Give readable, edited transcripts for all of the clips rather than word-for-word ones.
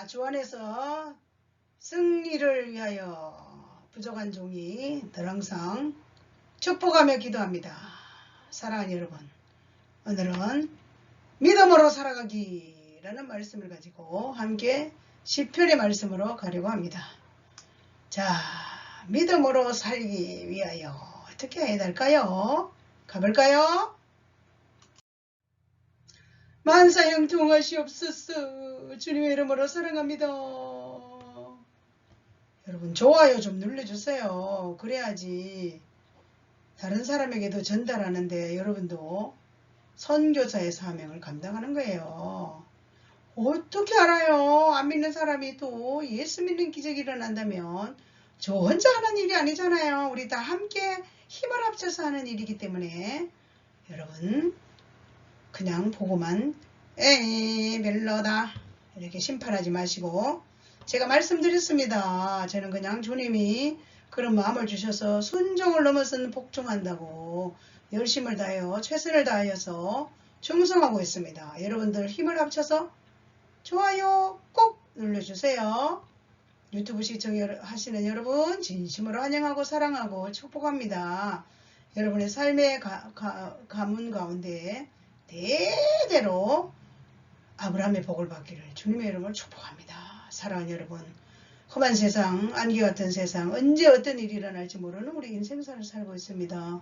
주 안에서 승리를 위하여 부족한 종이 늘 항상 축복하며 기도합니다. 사랑하는 여러분, 오늘은 믿음으로 살아가기라는 말씀을 가지고 함께 시편의 말씀으로 가려고 합니다. 자, 믿음으로 살기 위하여 어떻게 해야 될까요? 가볼까요? 만사형통하시옵소서. 주님의 이름으로 사랑합니다. 여러분 좋아요 좀 눌러주세요. 그래야지 다른 사람에게도 전달하는데 여러분도 선교사의 사명을 감당하는 거예요. 어떻게 알아요? 안 믿는 사람이 또 예수 믿는 기적이 일어난다면 저 혼자 하는 일이 아니잖아요. 우리 다 함께 힘을 합쳐서 하는 일이기 때문에 여러분 그냥 보고만 에이 별로다 이렇게 심판하지 마시고, 제가 말씀드렸습니다. 저는 그냥 주님이 그런 마음을 주셔서 순종을 넘어서는 복종한다고 열심을 다하여 최선을 다하여서 충성하고 있습니다. 여러분들 힘을 합쳐서 좋아요 꼭 눌러주세요. 유튜브 시청하시는 여러분 진심으로 환영하고 사랑하고 축복합니다. 여러분의 삶의 가문 가운데 대대로 아브라함의 복을 받기를 주님의 이름으로 축복합니다. 사랑하는 여러분, 험한 세상, 안개 같은 세상, 언제 어떤 일이 일어날지 모르는 우리 인생사를 살고 있습니다.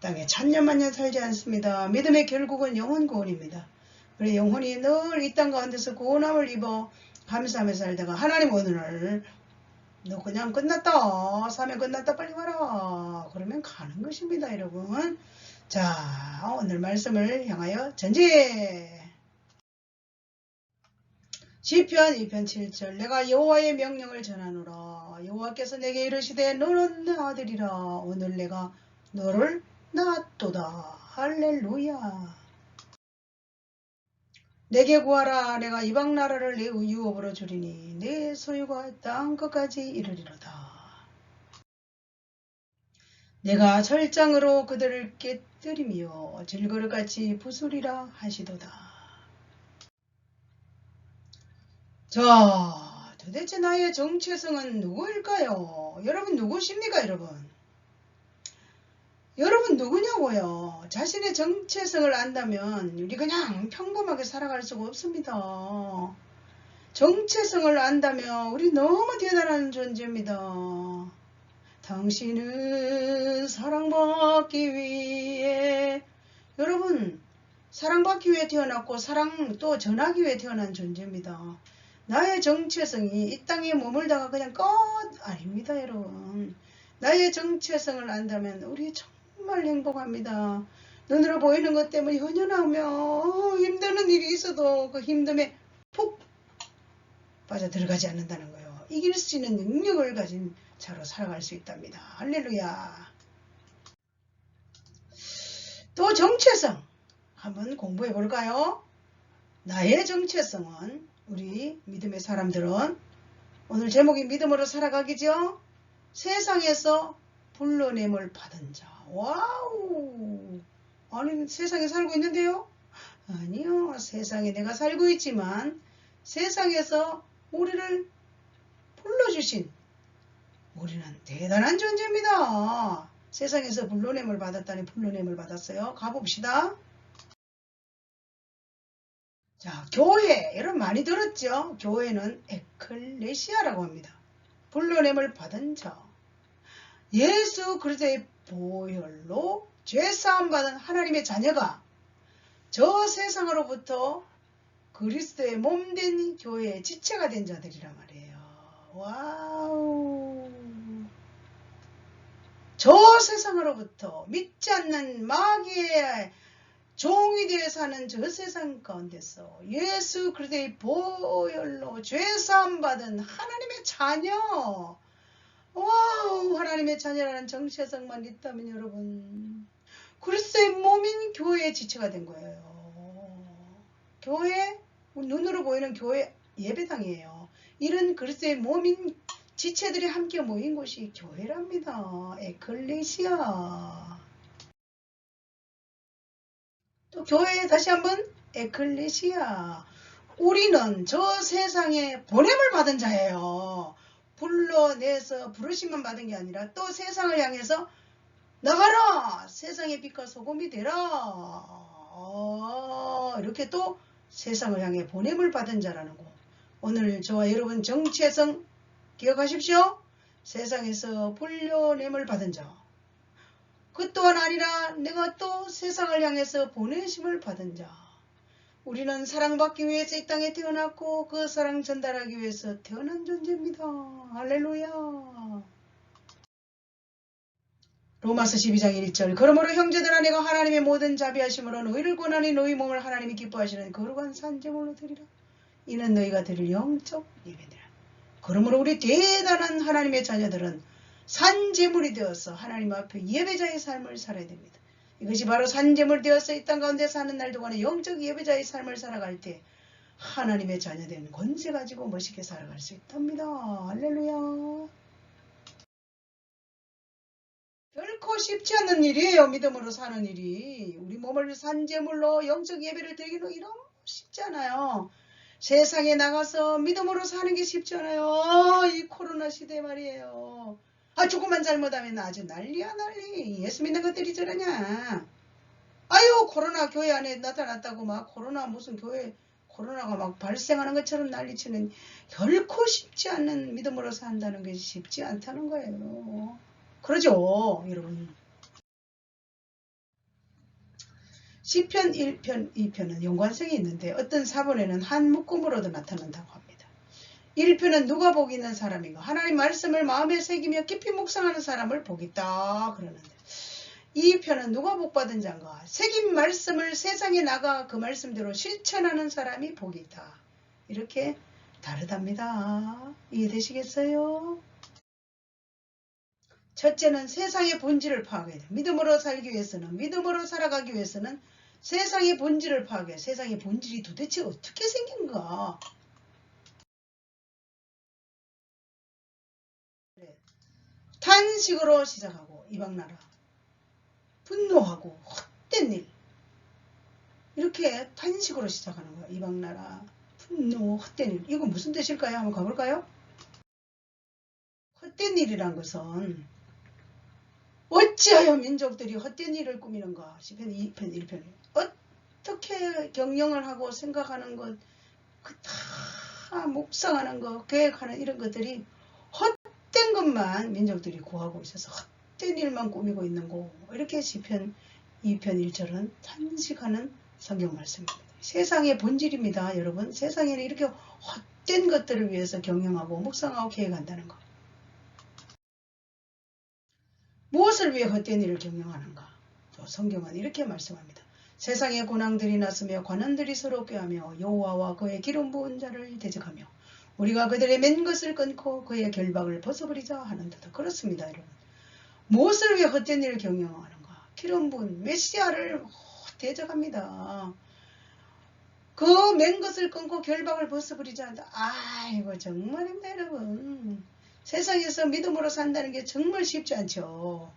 땅에 천년만년 살지 않습니다. 믿음의 결국은 영혼 구원입니다. 우리 영혼이 늘 이 땅 가운데서 구원함을 입어 감사하며 살다가 하나님 오늘 너 그냥 끝났다, 사명 끝났다, 빨리 와라 그러면 가는 것입니다. 여러분, 자 오늘 말씀을 향하여 전진. 시편 2편 7절. 내가 여호와의 명령을 전하노라. 여호와께서 내게 이르시되 너는 내 아들이라. 오늘 내가 너를 낳았도다. 할렐루야. 내게 구하라. 내가 이방 나라를 내 유업으로 주리니 내 소유가 땅 끝까지 이르리로다. 내가 철장으로 그들을 깨뜨리며 질거릇같이 부수리라 하시도다. 자, 도대체 나의 정체성은 누구일까요? 여러분 누구십니까? 여러분 누구냐고요? 자신의 정체성을 안다면 우리 그냥 평범하게 살아갈 수가 없습니다. 정체성을 안다면 우리 너무 대단한 존재입니다. 당신은 사랑받기 위해, 여러분 사랑받기 위해 태어났고 사랑 또 전하기 위해 태어난 존재입니다. 나의 정체성이 이 땅에 머물다가 그냥 끝 아닙니다. 여러분, 나의 정체성을 안다면 우리 정말 행복합니다. 눈으로 보이는 것 때문에 연연하며 힘드는 일이 있어도 그 힘듦에 푹 빠져 들어가지 않는다는 거예요. 이길 수 있는 능력을 가진 자로 살아갈 수 있답니다. 할렐루야. 또 정체성 한번 공부해 볼까요? 나의 정체성은, 우리 믿음의 사람들은 오늘 제목이 믿음으로 살아가기죠. 세상에서 불러냄을 받은 자. 와우. 아니 세상에 살고 있는데요? 아니요, 세상에 내가 살고 있지만 세상에서 우리를 불러주신 우리는 대단한 존재입니다. 세상에서 불러냄을 받았다니 불러냄을 받았어요. 가봅시다. 자, 교회, 여러분 많이 들었죠? 교회는 에클레시아라고 합니다. 불러냄을 받은 자, 예수 그리스도의 보혈로 죄사함 받은 하나님의 자녀가 저 세상으로부터 그리스도의 몸된 교회의 지체가 된 자들이란 말이에요. 와우. 저 세상으로부터 믿지 않는 마귀의 종이 되어 사는 저 세상 가운데서 예수 그리스도의 보혈로 죄사함 받은 하나님의 자녀. 와우, 하나님의 자녀라는 정체성만 있다면 여러분 그리스도의 몸인 교회의 지체가 된 거예요. 교회, 눈으로 보이는 교회 예배당이에요. 이런 그리스도의 몸인 지체들이 함께 모인 곳이 교회랍니다. 에클레시아. 또 교회 다시 한번 에클레시아. 우리는 저 세상에 보냄을 받은 자예요. 불러내서 부르심만 받은 게 아니라 또 세상을 향해서 나가라! 세상의 빛과 소금이 되라! 이렇게 또 세상을 향해 보냄을 받은 자라는 거. 오늘 저와 여러분 정체성 기억하십시오. 세상에서 불려냄을 받은 자. 그 또한 아니라 내가 또 세상을 향해서 보내심을 받은 자. 우리는 사랑받기 위해서 이 땅에 태어났고 그 사랑 전달하기 위해서 태어난 존재입니다. 할렐루야. 로마서 12장 1절 그러므로 형제들아 내가 하나님의 모든 자비하심으로 너희를 권하니 너희 몸을 하나님이 기뻐하시는 거룩한 산제물로 드리라. 이는 너희가 드릴 영적 예배니라. 그러므로 우리 대단한 하나님의 자녀들은 산제물이 되어서 하나님 앞에 예배자의 삶을 살아야 됩니다. 이것이 바로 산제물 되어서 이 땅 가운데 사는 날 동안에 영적 예배자의 삶을 살아갈 때 하나님의 자녀된 권세 가지고 멋있게 살아갈 수 있답니다. 할렐루야. 결코 쉽지 않은 일이에요. 믿음으로 사는 일이. 우리 몸을 산제물로 영적 예배를 드리기는 이런 쉽지 않아요. 세상에 나가서 믿음으로 사는 게 쉽지 않아요. 이 코로나 시대 말이에요. 조금만 잘못하면 아주 난리야 난리. 예수 믿는 것들이 저러냐. 아유 코로나 교회 안에 나타났다고 막 코로나 무슨 교회 코로나가 막 발생하는 것처럼 난리치는 결코 쉽지 않은 믿음으로 산다는 것이 쉽지 않다는 거예요. 그러죠 여러분. 시편 1편 2편은 연관성이 있는데 어떤 사본에는 한 묶음으로도 나타난다고 합니다. 1편은 누가 복 있는 사람인가 하나님 말씀을 마음에 새기며 깊이 묵상하는 사람을 복 있다 그러는데 2편은 누가 복받은 자인가 새긴 말씀을 세상에 나가 그 말씀대로 실천하는 사람이 복이 있다. 이렇게 다르답니다. 이해되시겠어요? 첫째는 세상의 본질을 파악해야 돼. 믿음으로 살기 위해서는 믿음으로 살아가기 위해서는 세상의 본질을 파악해. 세상의 본질이 도대체 어떻게 생긴가. 탄식으로 시작하고 이방나라 분노하고 헛된 일 이렇게 탄식으로 시작하는 거야. 이방나라 분노 헛된 일 이거 무슨 뜻일까요? 한번 가볼까요? 헛된 일이란 것은 어찌하여 민족들이 헛된 일을 꾸미는가. 시편 2편 1편에 어떻게 경영을 하고 생각하는 것 그 다 묵상하는 것 계획하는 이런 것들이 헛된 것만 민족들이 구하고 있어서 헛된 일만 꾸미고 있는 거. 이렇게 시편 2편 1절은 탄식하는 성경 말씀입니다. 세상의 본질입니다. 여러분 세상에는 이렇게 헛된 것들을 위해서 경영하고 묵상하고 계획한다는 것. 무엇을 위해 헛된 일을 경영하는가? 성경은 이렇게 말씀합니다. 세상에 고난들이 났으며 관원들이 서로 꾀하며 여호와와 그의 기름 부은 자를 대적하며 우리가 그들의 맨 것을 끊고 그의 결박을 벗어버리자 하는도다. 그렇습니다. 여러분. 무엇을 위해 헛된 일을 경영하는가? 기름 부은 메시아를 대적합니다. 그 맨 것을 끊고 결박을 벗어버리자 한다. 아이고 정말입니다. 여러분. 세상에서 믿음으로 산다는 게 정말 쉽지 않죠.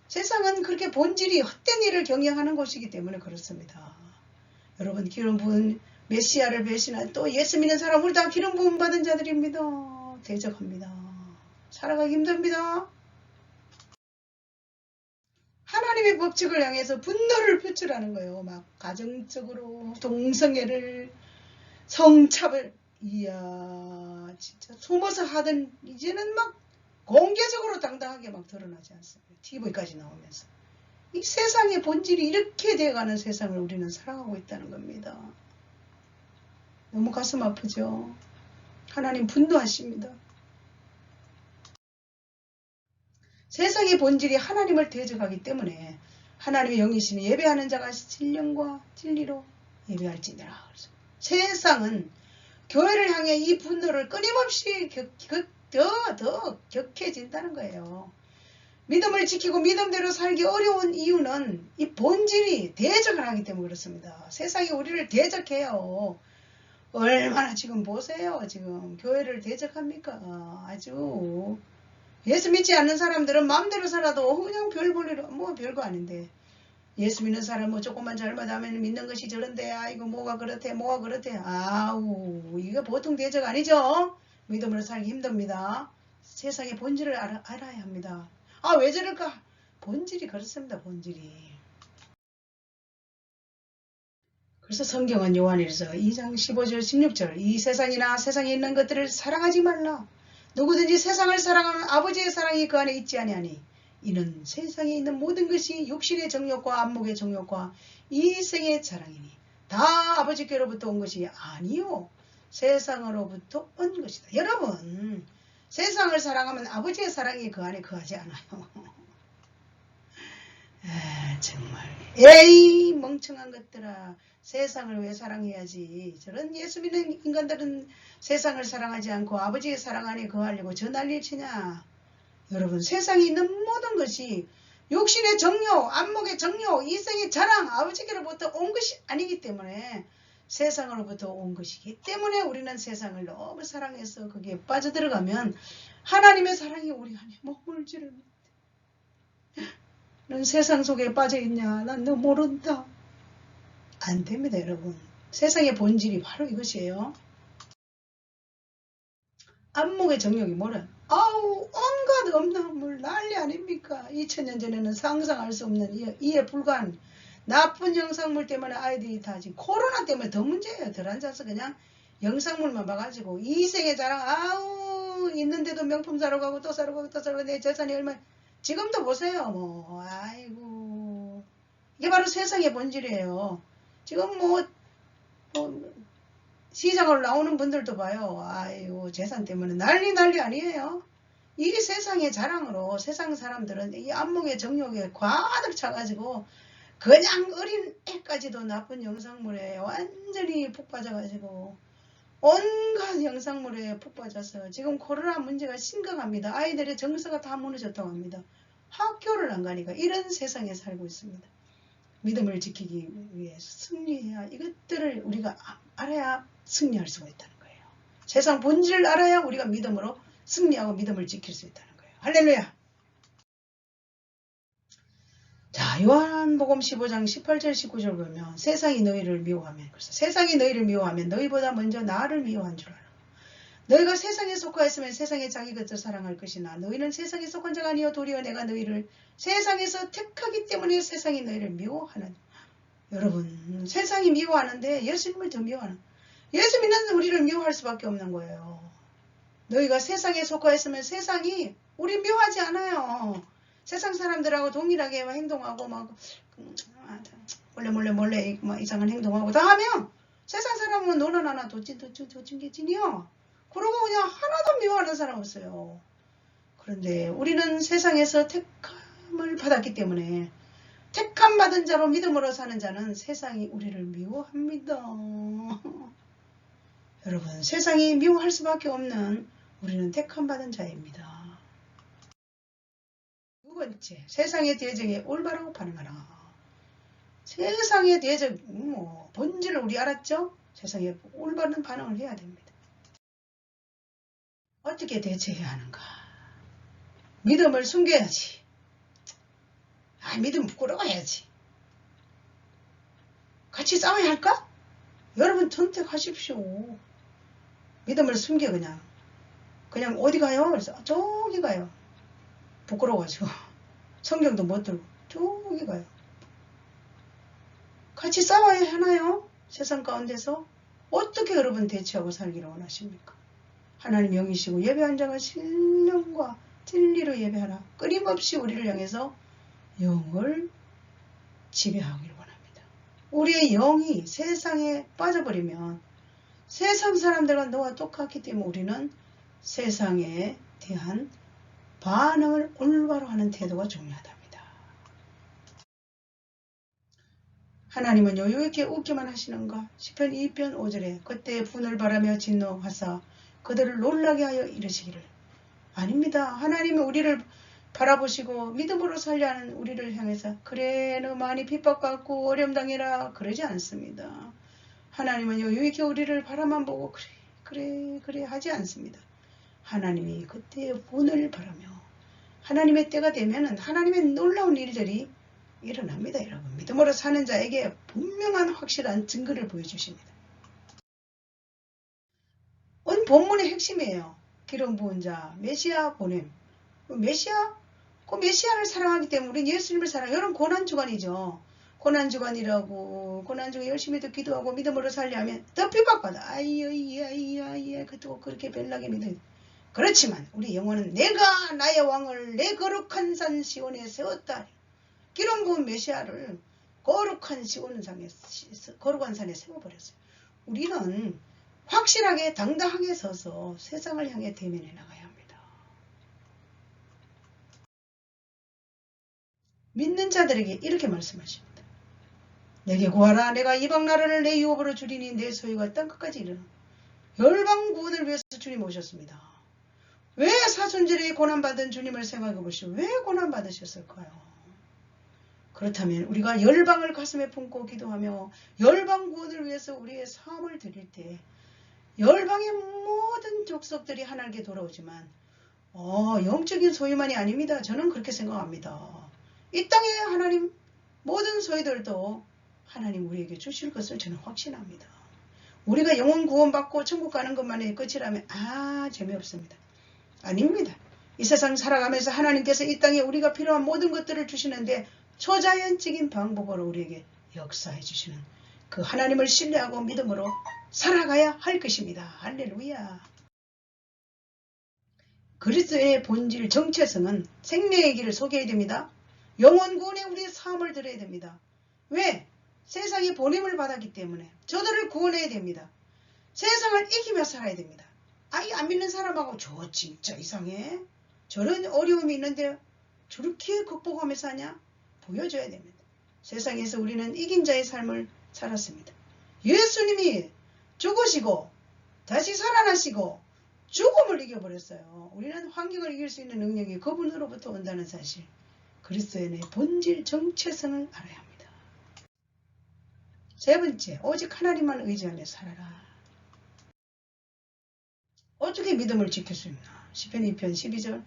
세상은 그렇게 본질이 헛된 일을 경영하는 곳이기 때문에 그렇습니다. 여러분 기름 부은 메시아를 배신한 또 예수 믿는 사람을 다 기름 부음 받은 자들입니다. 대적합니다. 살아가기 힘듭니다. 하나님의 법칙을 향해서 분노를 표출하는 거예요. 막 가정적으로 동성애를 성차별 이야 진짜 숨어서 하던 이제는 막 공개적으로 당당하게 막 드러나지 않습니다. TV까지 나오면서 이 세상의 본질이 이렇게 되어가는 세상을 우리는 살아가고 있다는 겁니다. 너무 가슴 아프죠. 하나님 분노하십니다. 세상의 본질이 하나님을 대적하기 때문에 하나님의 영이시니 예배하는 자가 신령과 진리로 예배할지니라. 세상은 교회를 향해 이 분노를 끊임없이 더 격해진다는 거예요. 믿음을 지키고 믿음대로 살기 어려운 이유는 이 본질이 대적을 하기 때문에 그렇습니다. 세상이 우리를 대적해요. 얼마나 지금 보세요. 지금 교회를 대적합니까? 아주 예수 믿지 않는 사람들은 마음대로 살아도 그냥 별 볼 일 뭐 별거 아닌데 예수 믿는 사람 뭐 조금만 잘못하면 믿는 것이 저런데 아이고 뭐가 그렇대 뭐가 그렇대. 아우 이거 보통 대적 아니죠. 믿음으로 살기 힘듭니다. 세상의 본질을 알아야 합니다. 아 왜 저럴까? 본질이 그렇습니다. 본질이. 그래서 성경은 요한일서 2장 15절 16절 이 세상이나 세상에 있는 것들을 사랑하지 말라. 누구든지 세상을 사랑하면 아버지의 사랑이 그 안에 있지 아니하니 이는 세상에 있는 모든 것이 육신의 정욕과 안목의 정욕과 이 생의 자랑이니 다 아버지께로부터 온 것이 아니요 세상으로부터 온 것이다. 여러분 세상을 사랑하면 아버지의 사랑이 그 안에 거하지 않아요. 정말 에이 멍청한 것들아 세상을 왜 사랑해야지. 저런 예수 믿는 인간들은 세상을 사랑하지 않고 아버지의 사랑 안에 거하려고 저 난리를 치냐. 여러분 세상에 있는 모든 것이 육신의 정욕, 안목의 정욕, 이생의 자랑 아버지께로부터 온 것이 아니기 때문에 세상으로부터 온 것이기 때문에 우리는 세상을 너무 사랑해서 거기에 빠져들어가면 하나님의 사랑이 우리 안에 머물지를 못해. 넌 세상 속에 빠져있냐? 난 너 모른다. 안 됩니다, 여러분. 세상의 본질이 바로 이것이에요. 안목의 정욕이 뭐라? 아우, 온갖 엄나물 난리 아닙니까? 2000년 전에는 상상할 수 없는 이해 불가한 나쁜 영상물 때문에 아이들이 다 지금 코로나 때문에 더 문제예요. 덜 앉아서 그냥 영상물만 봐가지고 이생의 자랑 아우 있는데도 명품 사러 가고 또 사러 가고 또 사러 가고 내 재산이 얼마 지금도 보세요. 뭐 아이고 이게 바로 세상의 본질이에요. 지금 뭐 시장으로 나오는 분들도 봐요. 아이고 재산 때문에 난리 아니에요. 이게 세상의 자랑으로 세상 사람들은 이 안목의 정욕에 가득 차가지고 그냥 어린 애까지도 나쁜 영상물에 완전히 푹 빠져가지고 온갖 영상물에 푹 빠져서 지금 코로나 문제가 심각합니다. 아이들의 정서가 다 무너졌다고 합니다. 학교를 안 가니까 이런 세상에 살고 있습니다. 믿음을 지키기 위해 승리해야 이것들을 우리가 알아야 승리할 수가 있다는 거예요. 세상 본질을 알아야 우리가 믿음으로 승리하고 믿음을 지킬 수 있다는 거예요. 할렐루야. 자, 요한복음 15장 18절 19절 보면 세상이 너희를 미워하면 그래서 세상이 너희를 미워하면 너희보다 먼저 나를 미워한 줄 알아. 너희가 세상에 속하였으면 세상에 자기 것을 사랑할 것이나 너희는 세상에 속한 자가 아니요 도리어 내가 너희를 세상에서 택하기 때문에 세상이 너희를 미워하는. 여러분 세상이 미워하는데 예수님을 더 미워하는. 예수 믿는 우리를 미워할 수밖에 없는 거예요. 너희가 세상에 속하였으면 세상이 우리 미워하지 않아요. 세상 사람들하고 동일하게 행동하고 막 몰래 막 이상한 행동하고 다 하면 세상 사람은 너는 하나 도찐개찐이요. 그러고 그냥 하나도 미워하는 사람 없어요. 그런데 우리는 세상에서 택함을 받았기 때문에 택함 받은 자로 믿음으로 사는 자는 세상이 우리를 미워합니다. 여러분 세상이 미워할 수밖에 없는 우리는 택함 받은 자입니다. 두 번째, 세상의 대적에 올바르고 반응하라. 세상의 대적, 본질을 우리 알았죠? 세상에 올바른 반응을 해야 됩니다. 어떻게 대처해야 하는가? 믿음을 숨겨야지. 믿음 부끄러워야지. 같이 싸워야 할까? 여러분 선택하십시오. 믿음을 숨겨 그냥 어디 가요? 그래서 저기 가요. 부끄러워가지고 성경도 못 들고 저기 가요. 같이 싸워야 하나요? 세상 가운데서 어떻게 여러분 대처하고 살기를 원하십니까? 하나님 영이시고 예배한 자가 신령과 진리로 예배하라. 끊임없이 우리를 향해서 영을 지배하기를 원합니다. 우리의 영이 세상에 빠져버리면 세상 사람들과 너와 똑같기 때문에 우리는 세상에 대한 반응을 올바로 하는 태도가 중요하답니다. 하나님은 여유 있게 웃기만 하시는가? 시편 2편 5절에 그때 분을 바라며 진노하사 그들을 놀라게 하여 이르시기를. 아닙니다. 하나님은 우리를 바라보시고 믿음으로 살려 하는 우리를 향해서 그래 너 많이 핍박받고 어려움 당해라 그러지 않습니다. 하나님은 여유 있게 우리를 바라만 보고 그래 하지 않습니다. 하나님이 그때 분을 바라며 하나님의 때가 되면은 하나님의 놀라운 일들이 일어납니다. 여러분. 믿음으로 사는 자에게 분명한 확실한 증거를 보여주십니다. 오늘 본문의 핵심이에요. 기름 부은 자, 메시아 보냄. 메시아? 그 메시아를 사랑하기 때문에 우리는 예수님을 사랑해요. 이런 고난주간이죠. 고난주간이라고 고난주간 열심히 또 기도하고 믿음으로 살려 하면 더 핍박받아. 아이야 그것도 그렇게 별나게 믿어. 그렇지만 우리 영혼은 내가 나의 왕을 내 거룩한 산 시온에 세웠다. 기름 부은 메시아를 거룩한 거룩한 산에 세워버렸어요. 우리는 확실하게 당당하게 서서 세상을 향해 대면해 나가야 합니다. 믿는 자들에게 이렇게 말씀하십니다. 내게 구하라. 내가 이방 나라를 내 유업으로 주리니 내 소유가 땅끝까지 이르나. 열방 구원을 위해서 주님 오셨습니다. 왜 사순절에 고난받은 주님을 생각해 보시오. 왜 고난받으셨을까요? 그렇다면 우리가 열방을 가슴에 품고 기도하며 열방 구원을 위해서 우리의 삶을 드릴 때 열방의 모든 족속들이 하나님께 돌아오지만 영적인 소유만이 아닙니다. 저는 그렇게 생각합니다. 이 땅에 하나님 모든 소유들도 하나님 우리에게 주실 것을 저는 확신합니다. 우리가 영혼 구원받고 천국 가는 것만이 끝이라면 재미없습니다. 아닙니다. 이 세상 살아가면서 하나님께서 이 땅에 우리가 필요한 모든 것들을 주시는데 초자연적인 방법으로 우리에게 역사해 주시는 그 하나님을 신뢰하고 믿음으로 살아가야 할 것입니다. 할렐루야. 그리스도의 본질 정체성은 생명의 길을 소개해야 됩니다. 영원 구원에 우리의 삶을 드려야 됩니다. 왜? 세상에 보냄을 받았기 때문에 저들을 구원해야 됩니다. 세상을 이기며 살아야 됩니다. 안 믿는 사람하고 저 진짜 이상해. 저런 어려움이 있는데 저렇게 극복하면서 하냐? 보여줘야 됩니다. 세상에서 우리는 이긴 자의 삶을 살았습니다. 예수님이 죽으시고 다시 살아나시고 죽음을 이겨버렸어요. 우리는 환경을 이길 수 있는 능력이 그분으로부터 온다는 사실. 그리스도의 본질 정체성을 알아야 합니다. 세 번째, 오직 하나님만 의지하며 살아라. 어떻게 믿음을 지킬 수 있나? 시편 2편 12절.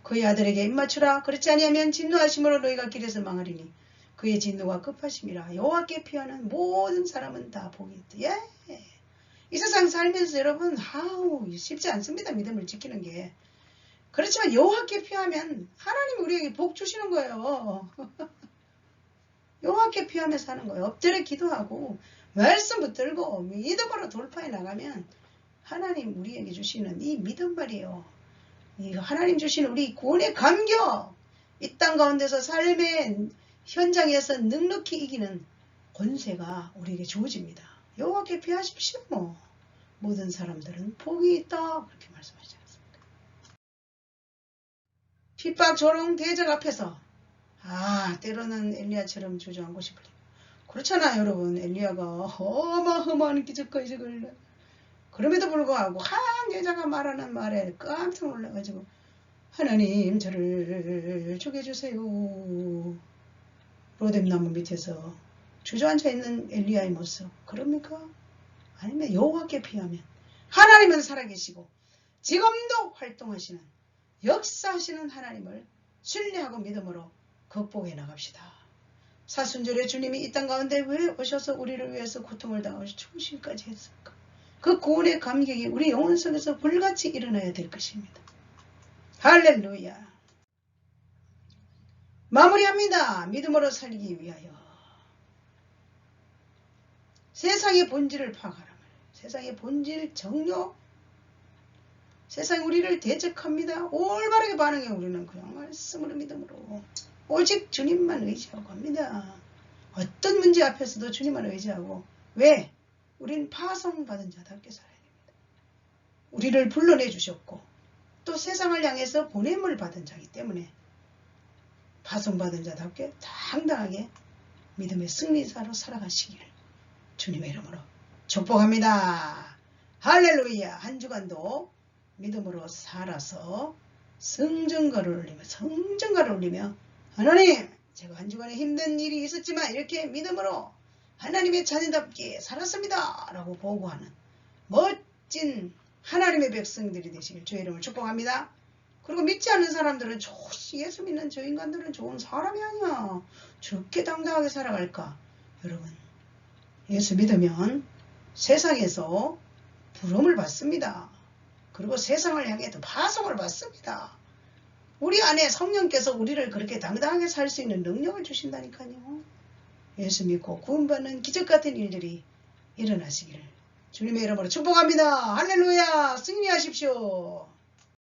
그의 아들에게 입맞추라. 그렇지 아니하면 진노하심으로 너희가 길에서 망하리니 그의 진노가 급하심이라. 여호와께 피하는 모든 사람은 다 복이 있다. 이 세상 살면서 여러분 쉽지 않습니다. 믿음을 지키는 게. 그렇지만 여호와께 피하면 하나님 우리에게 복 주시는 거예요. 여호와께 피하며 사는 거예요. 엎드려 기도하고 말씀 붙들고 믿음으로 돌파해 나가면 하나님 우리에게 주시는 이 믿음 말이에요. 이 하나님 주시는 우리 구원의 감격, 이 땅 가운데서 삶의 현장에서 넉넉히 이기는 권세가 우리에게 주어집니다. 여호와께 피하십시오. 모든 사람들은 복이 있다. 그렇게 말씀하시지 않습니까? 핍박 조롱 대적 앞에서 때로는 엘리야처럼 주저앉고 싶을 때 그렇잖아요. 여러분. 엘리야가 어마어마한 기적을 그럼에도 불구하고 한 여자가 말하는 말에 깜짝 놀라가지고 하나님 저를 죽여주세요. 로뎀나무 밑에서 주저앉아 있는 엘리야의 모습 그럽니까? 아니면 여호와께 피하면 하나님은 살아계시고 지금도 활동하시는 역사하시는 하나님을 신뢰하고 믿음으로 극복해 나갑시다. 사순절에 주님이 이 땅 가운데 왜 오셔서 우리를 위해서 고통을 당하고 죽으심까지 했을까? 그 구원의 감격이 우리 영혼 속에서 불같이 일어나야 될 것입니다. 할렐루야. 마무리합니다. 믿음으로 살기 위하여 세상의 본질을 파악하라. 세상의 본질 정욕 세상이 우리를 대적합니다. 올바르게 반응해. 우리는 그냥 말씀으로 믿음으로 오직 주님만 의지하고 합니다. 어떤 문제 앞에서도 주님만 의지하고 왜? 우리는 파송받은 자답게 살아야 됩니다. 우리를 불러내 주셨고 또 세상을 향해서 보냄을 받은 자이기 때문에 파송받은 자답게 당당하게 믿음의 승리자로 살아가시기를 주님의 이름으로 축복합니다. 할렐루야. 한 주간도 믿음으로 살아서 성전가를 올리며 하나님 제가 한 주간에 힘든 일이 있었지만 이렇게 믿음으로 하나님의 자녀답게 살았습니다 라고 보고하는 멋진 하나님의 백성들이 되시길 주의 이름을 축복합니다. 그리고 믿지 않는 사람들은 예수 믿는 저 인간들은 좋은 사람이 아니야. 저렇게 당당하게 살아갈까? 여러분, 예수 믿으면 세상에서 부름을 받습니다. 그리고 세상을 향해도 파송을 받습니다. 우리 안에 성령께서 우리를 그렇게 당당하게 살 수 있는 능력을 주신다니까요. 예수 믿고 구원받는 기적같은 일들이 일어나시기를 주님의 이름으로 축복합니다. 할렐루야! 승리하십시오.